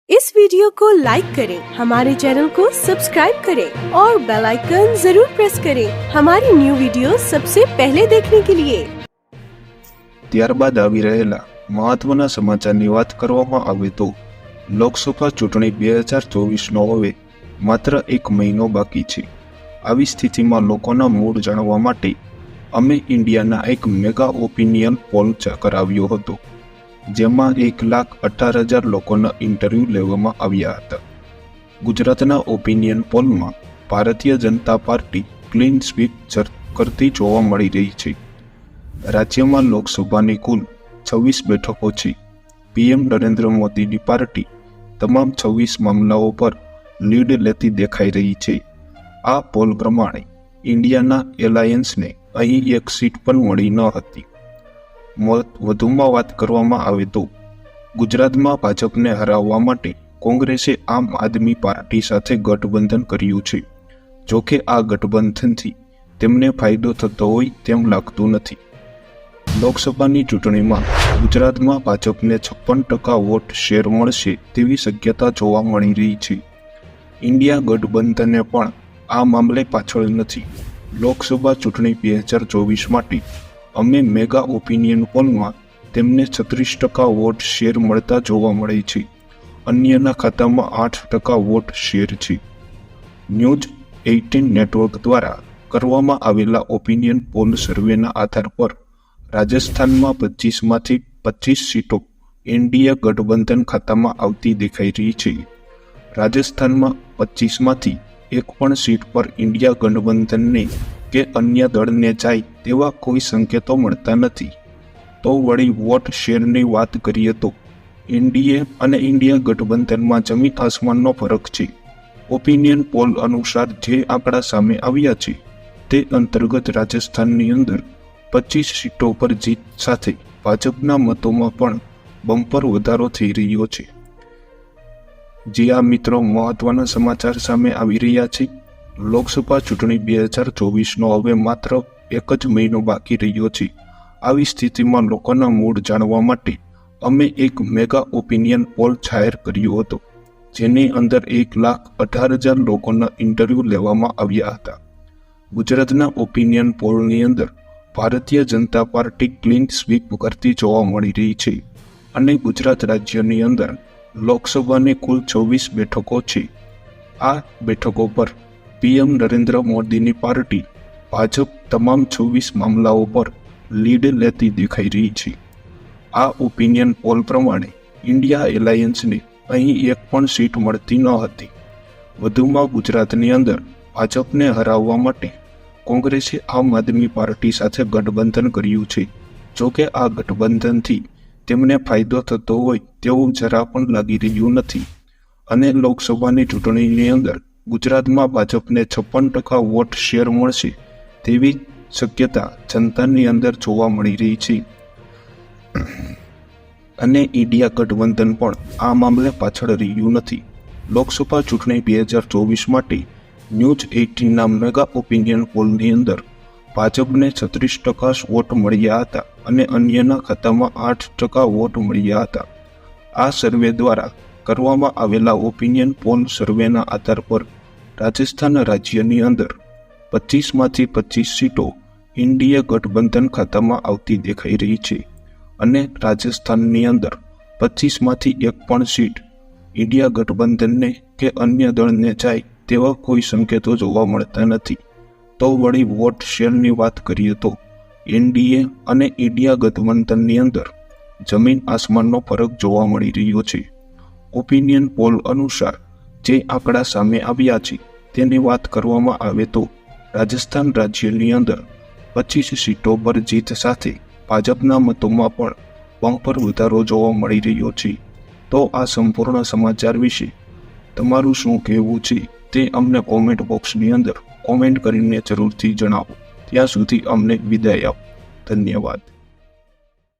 इस वीडियो को लाइक करें, हमारे चैनल को सब्सक्राइब करें और बेल आइकन जरूर प्रेस करें हमारी न्यू वीडियो सबसे पहले देखने के लिए। ત્યારબાદ આવી રહેલા મહત્વના સમાચારની વાત કરવામાં આવે તો લોકસભા ચૂંટણી 2024નો હવે માત્ર એક મહિનો બાકી છે। આવી સ્થિતિમાં લોકોના મૂડ જાણવા માટે અમે ઇન્ડિયાના એક મેગા ઓપિનિયન પોલ કરાવ્યો હતો, જેમાં 1,18,000 લોકોના ઇન્ટરવ્યૂ લેવામાં આવ્યા હતા। ગુજરાતના opinion પોલમાં Bharatiya Janata party clean sweep કરતી જોવા મળી રહી છે। રાજ્યમાં લોકસભાની કુલ 26 બેઠકો છે। પીએમ નરેન્દ્ર મોદીની પાર્ટી તમામ 26 મામલાઓ પર લીડ લેતી દેખાઈ રહી છે। આ પોલ પ્રમાણે ઇન્ડિયાના એલાયન્સને અહીં એક સીટ પણ મળી ન હતી। વધુમાં વાત કરવામાં આવે તો ગુજરાતમાં ભાજપને હરાવવા માટે કોંગ્રેસે આમ આદમી પાર્ટી સાથે ગઠબંધન કર્યું છે। જોકે આ ગઠબંધનથી તેમને ફાયદો થતો હોય તેમ લાગતું નથી। લોકસભાની ચૂંટણીમાં ગુજરાતમાં ભાજપને 56% વોટ શેર મળશે તેવી શક્યતા જોવા મળી રહી છે। ઇન્ડિયા ગઠબંધને પણ આ મામલે પાછળ નથી। લોકસભા ચૂંટણી 2024 માટે અમે મેગા ઓપિનિયન પોલમાં તેમને 36% વોટ શેર મળતા જોવા મળે છે। અન્યના ખાતામાં 8% વોટ શેર છે। ન્યૂઝ 18 નેટવર્ક દ્વારા કરવામાં આવેલા ઓપિનિયન પોલ સર્વેના આધાર પર રાજસ્થાનમાં 25માંથી 25 સીટો એનડીએ ગઠબંધન ખાતામાં આવતી દેખાઈ રહી છે। રાજસ્થાનમાં 25માંથી એક પણ સીટ પર ઇન્ડિયા ગઠબંધનને કે અન્ય દળને જાય તેવા કોઈ સંકેતો મળતા નથી। તો વળી વોટ શેરની વાત કરીએ તો એનડીએ અને ઇન્ડિયા ગઠબંધનમાં જમીન આસમાનનો ફરક છે। ઓપિનિયન પોલ અનુસાર જે આંકડા સામે આવ્યા છે તે અંતર્ગત રાજસ્થાનની અંદર 25 સીટો પર જીત સાથે ભાજપના મતોમાં પણ બમ્પર વધારો થઈ રહ્યો છે। જે આ મિત્રો મહત્વના સમાચાર સામે આવી રહ્યા છે। લોકસભા ચૂંટણી 2024નો હવે માત્ર એક જ મહિનો બાકી રહ્યો છે। આવી સ્થિતિમાં લોકોના મૂડ જાણવા માટે અમે એક મેગા ઓપિનિયન પોલ જાહેર કર્યો હતો, જેની અંદર 1,18,000 લોકોના ઇન્ટરવ્યૂ લેવામાં આવ્યા હતા। ગુજરાતના ઓપિનિયન પોલની અંદર Bharatiya Janata party clean sweep કરતી જોવા મળી રહી છે અને ગુજરાત રાજ્યની અંદર લોકસભાની કુલ 24 બેઠકો છે। આ બેઠકો પર પીએમ નરેન્દ્ર મોદીની પાર્ટી ભાજપ તમામ 26 મામલાઓ પર લીડ લેતી દેખાઈ રહી છે। આ ઓપિનિયન પોલ પ્રમાણે ઇન્ડિયા એલાયન્સને અહીં એક પણ સીટ મળતી ન હતી। વધુમાં ગુજરાતની અંદર ભાજપને હરાવવા માટે કોંગ્રેસે આમ આદમી પાર્ટી સાથે ગઠબંધન કર્યું છે। જોકે આ ગઠબંધનથી તેમને ફાયદો થતો હોય તેવું જરા પણ લાગી રહ્યું નથી અને લોકસભાની ચૂંટણીની અંદર ગુજરાતમાં ભાજપને 56% વોટ શેર મળશે તેવી શક્યતા જનતાની અંદર જોવા મળી રહી છે અને ઇન્ડિયા ગઠબંધન પણ આ મામલે પાછળ રહ્યું નથી। લોકસભા ચૂંટણી 2024 માટે ન્યૂઝ 18ના મેગા ઓપિનિયન પોલની અંદર ભાજપને 36% વોટ મળ્યા હતા અને અન્યના ખાતામાં 8% વોટ મળ્યા હતા। આ સર્વે દ્વારા કરવામાં આવેલા ઓપિનિયન પોલ સર્વેના આધાર પર રાજસ્થાન રાજ્યની અંદર 25માંથી 25 સીટો ઇન્ડિયા ગઠબંધન ખાતામાં આવતી દેખાઈ રહી છે અને રાજસ્થાનની અંદર 25માંથી એક પણ સીટ ઇન્ડિયા ગઠબંધનને કે અન્ય દળને જાય તેવા કોઈ સંકેતો જોવા મળતા નથી। તો વળી વોટ શેરની વાત કરીએ તો એનડીએ અને ઇન્ડિયા ગઠબંધનની અંદર જમીન આસમાનનો ફરક જોવા મળી રહ્યો છે। ઓપિનિયન પોલ અનુસાર જે આંકડા સામે આવ્યા છે તેની વાત કરવામાં આવે તો રાજસ્થાન રાજ્યની અંદર 25 સીટો પર જીત સાથે ભાજપના મતોમાં પણ બમ્પર વધારો જોવા મળી રહ્યો છે। તો આ સંપૂર્ણ સમાચાર વિશે તમારું શું કહેવું છે તે અમને કોમેન્ટ બોક્સની અંદર કોમેન્ટ કરીને જરૂરથી જણાવો। ત્યાં સુધી અમને વિદાય આપો। ધન્યવાદ।